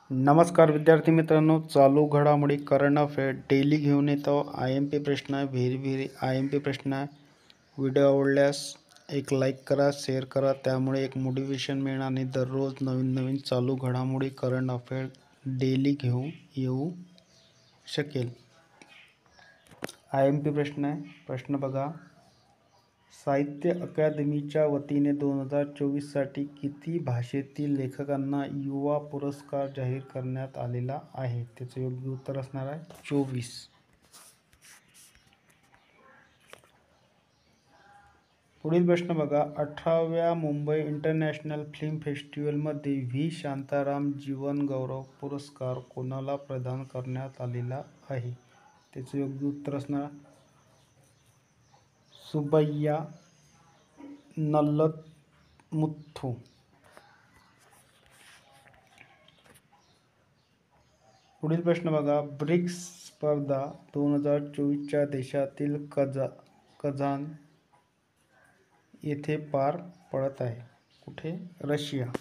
नमस्कार विद्यार्थी मित्रांनो, चालू घडामोडी करंट अफेअर डेली घेऊन येतो. IMP प्रश्न आहे, व्हेरी IMP प्रश्न आहे. व्हिडिओ आवडल्यास एक लाईक करा, शेअर करा, त्यामुळे एक मोटिवेशन मिळेल आणि दररोज नवीन चालू घडामोडी करंट अफेअर डेली येऊ शकेल. IMP प्रश्न आहे. प्रश्न बघा, साहित्य अकादमीच्या वतीने 2024 किती भाषेतील लेखकांना युवा पुरस्कार जाहीर करण्यात आलेला आहे? त्याचे योग्य उत्तर असणार आहे 24. पुढील प्रश्न बघा, 18व्या मुंबई इंटरनॅशनल फिल्म फेस्टिवलमध्ये व्ही. शांताराम जीवन गौरव पुरस्कार कोणाला प्रदान करण्यात आलेला आहे? त्याचे योग्य उत्तर असणार सुब्बय्या नल्लमुथ्थू. पुढील प्रश्न बघा, ब्रिक्स स्पर्धा 2024 देशातील कझान येथे पार पडत आहे. कुठे? रशिया.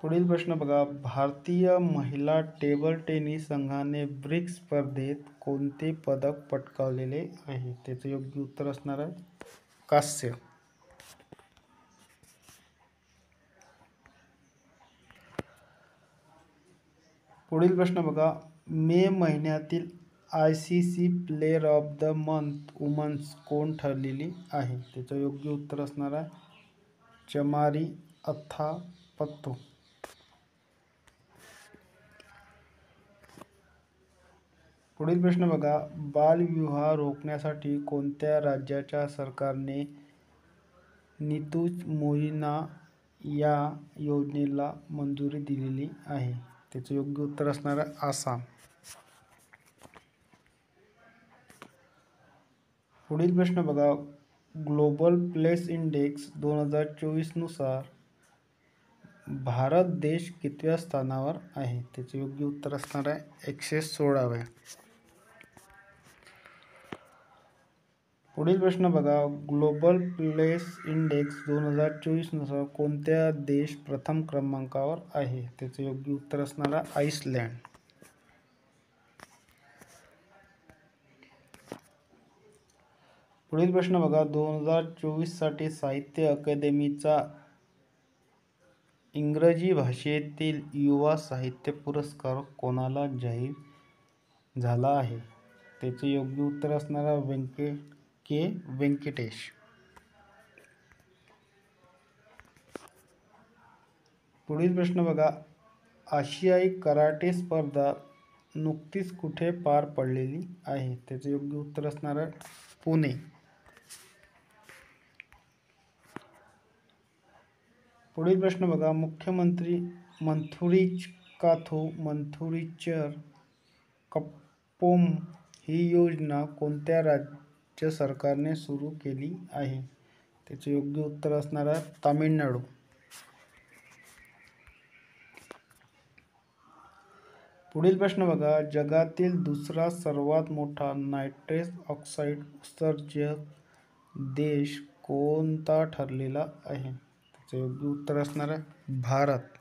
पुढील प्रश्न बघा, भारतीय महिला टेबल टेनिस संघाने ब्रिक्स स्पर्धेत कोणते पदक पटकावलेले आहे? त्याचे योग्य उत्तर असणार आहे कांस्य. पुढील प्रश्न बघा, मे महिन्यातील ICC player of the month women's कोण ठरलेली आहे? त्याचं योग्य उत्तर असणार आहे चमारी अथ्थापत्तू. पुढील प्रश्न बघा, बालविवाह रोखण्यासाठी कोणत्या राज्याच्या सरकारने नितुज मोहिना या योजनेला मंजुरी दिलेली आहे? त्याचे योग्य उत्तर असणार आहे आसाम. पुढील प्रश्न बघा, ग्लोबल प्लेस इंडेक्स 2024 नुसार भारत देश कितव्या स्थानावर आहे? त्याचे योग्य उत्तर असणार आहे 116व्या. पुढील प्रश्न बघा, ग्लोबल प्लेस इंडेक्स 2024 नुसार कोणत्या देश प्रथम क्रमांकावर आहे? त्याचे योग्य उत्तर असणार आहे आइसलँड. पुढील प्रश्न बघा, 2024 साठी साहित्य अकादमीचा इंग्रजी भाषेतील युवा साहित्य पुरस्कार कोणाला जाहीर झाला आहे? त्याचे योग्य उत्तर असणार आहे व्यंकटेश. पुढील प्रश्न बघा, आशियाई कराटे स्पर्धा नुकतीच कुठे पार पडलेली आहे? त्याचे योग्य उत्तर असणार आहे पुणे. पुढील प्रश्न बघा, मुख्यमंत्री मंथुरीचर कप्पोम ही योजना कोणत्या राज्य सरकारने सुरू केली आहे? त्याचे योग्य उत्तर असणार आहे तामिळनाडू. पुढील प्रश्न बघा, जगातील दुसरा सर्वात मोठा नायट्रस ऑक्साईड उत्सर्जक देश कोणता ठरलेला आहे? त्याचे योग्य उत्तर असणार आहे भारत.